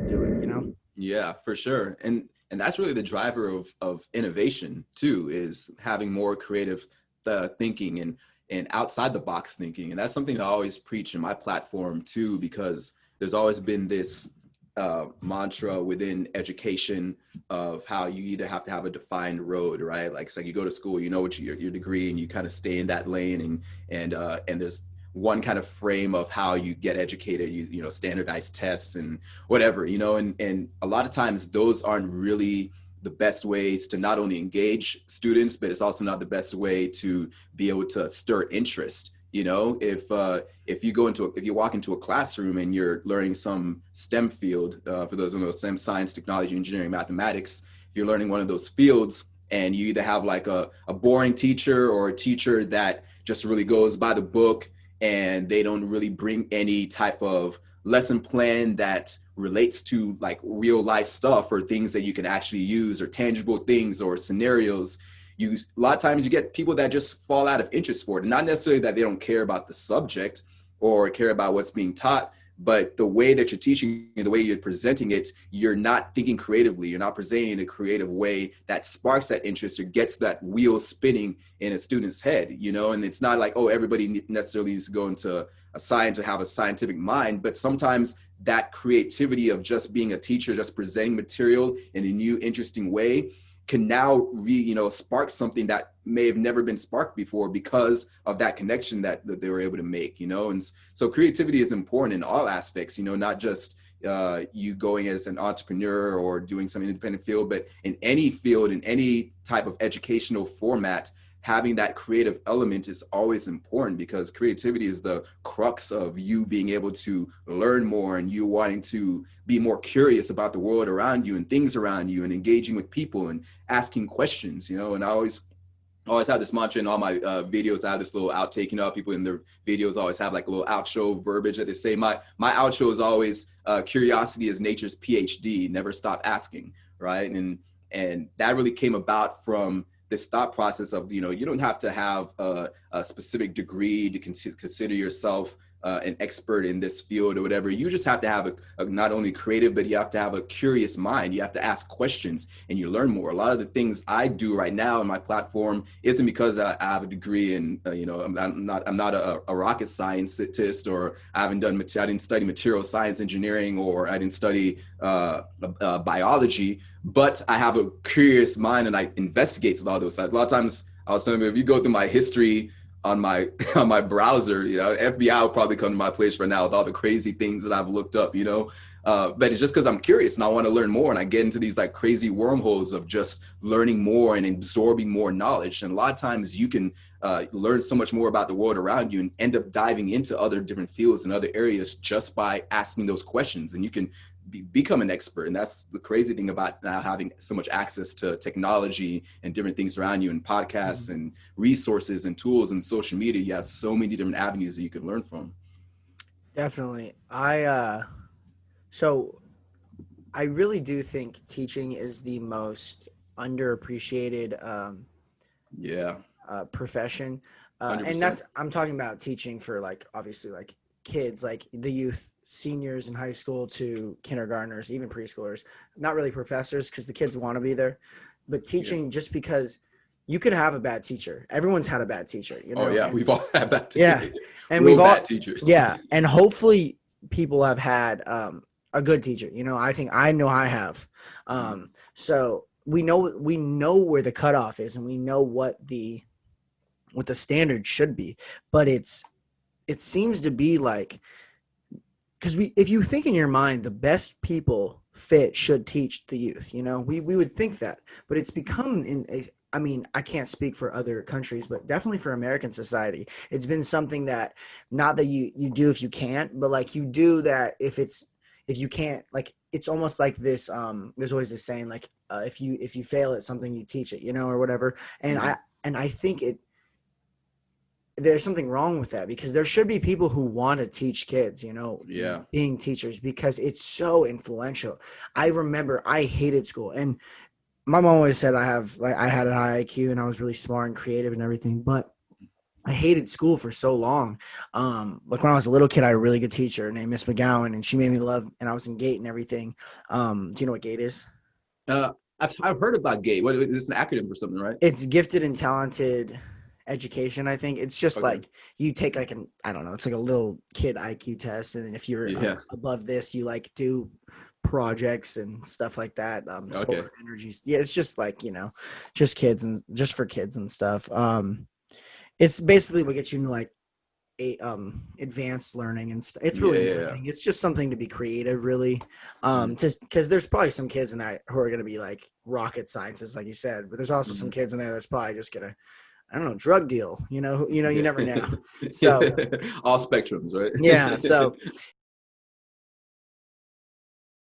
do it, you know? Yeah, for sure. And that's really the driver of innovation too, is having more creative thinking and outside the box thinking. And that's something I always preach in my platform too, because there's always been this mantra within education of how you either have to have a defined road, right? Like it's like you go to school, you know what your degree, and you kind of stay in that lane, and there's one kind of frame of how you get educated, you know, standardized tests and whatever, you know, and a lot of times those aren't really the best ways to not only engage students, but it's also not the best way to be able to stir interest. You know, if you walk into a classroom and you're learning some STEM field, for those who know, STEM, science, technology, engineering, mathematics, if you're learning one of those fields and you either have like a boring teacher or a teacher that just really goes by the book, and they don't really bring any type of lesson plan that relates to like real life stuff or things that you can actually use or tangible things or scenarios, a lot of times you get people that just fall out of interest for it. Not necessarily that they don't care about the subject or care about what's being taught, but the way that you're teaching, the way you're presenting it, you're not thinking creatively. You're not presenting in a creative way that sparks that interest or gets that wheel spinning in a student's head, you know? And it's not like, oh, everybody necessarily needs to go into a science or have a scientific mind, but sometimes that creativity of just being a teacher, just presenting material in a new, interesting way can now spark something that may have never been sparked before because of that connection that they were able to make, you know? And so creativity is important in all aspects, you know, not just you going as an entrepreneur or doing some independent field, but in any field, in any type of educational format, having that creative element is always important, because creativity is the crux of you being able to learn more and you wanting to be more curious about the world around you and things around you and engaging with people and asking questions, you know. And I always have this mantra in all my videos. I have this little outtake, you know, people in their videos always have like a little outro verbiage that they say. My outro is always curiosity is nature's PhD, never stop asking, right? And that really came about from this thought process of, you know, you don't have to have a specific degree to consider yourself an expert in this field or whatever. You just have to have a not only creative, but you have to have a curious mind. You have to ask questions and you learn more. A lot of the things I do right now in my platform isn't because I have a degree in, you know, I'm not a rocket scientist, or I didn't study material science engineering, or I didn't study biology, but I have a curious mind and I investigate a lot of those. A lot of times I was telling you, if you go through my history on my browser, you know, FBI will probably come to my place right now with all the crazy things that I've looked up, you know. But it's just because I'm curious and I want to learn more, and I get into these like crazy wormholes of just learning more and absorbing more knowledge. And a lot of times you can learn so much more about the world around you and end up diving into other different fields and other areas just by asking those questions, and you can become an expert. And that's the crazy thing about now having so much access to technology and different things around you, and podcasts and resources and tools and social media. You have so many different avenues that you can learn from. Definitely. So I really do think teaching is the most underappreciated Yeah. profession. And 100%. I'm talking about teaching for like, obviously like kids, like the youth, seniors in high school to kindergartners, even preschoolers, not really professors because the kids want to be there, but teaching just because you could have a bad teacher. Everyone's had a bad teacher, you know? Oh yeah. And, We've all had bad yeah. teachers. And Real we've all, bad teachers. yeah. And hopefully people have had a good teacher, you know. I know I have. So we know where the cutoff is, and we know what the standard should be, but it seems to be like, because if you think in your mind, the best people fit should teach the youth, you know, we would think that, but it's become I mean, I can't speak for other countries, but definitely for American society, it's been something that, not that you do if you can't, but like you do that if you can't, like, it's almost like this, there's always this saying, like, if you fail at something, you teach it, you know, or whatever. And I think there's something wrong with that, because there should be people who want to teach kids, you know, being teachers, because it's so influential. I remember I hated school, and my mom always said I had a high IQ and I was really smart and creative and everything, but I hated school for so long. Like when I was a little kid, I had a really good teacher named Miss McGowan, and she made me love. And I was in GATE and everything. Do you know what GATE is? Uh, I've heard about GATE. What is this, an acronym for something, right? It's gifted and talented education. I think it's just Okay. like you take like an I don't know. It's like a little kid IQ test, and then if you're Yeah. above this, you like do projects and stuff like that. Okay. Solar energies. Yeah, it's just like just kids and just for kids and stuff. It's basically what gets you into like advanced learning and stuff. It's Yeah. really Yeah. nothing. It's just something to be creative, really. Mm-hmm. Just because there's probably some kids in that who are going to be like rocket scientists, like you said, but there's also some Mm-hmm. kids in there that's probably just gonna, I don't know, drug deal. You Yeah. never know. So Yeah. All spectrums, right? yeah, so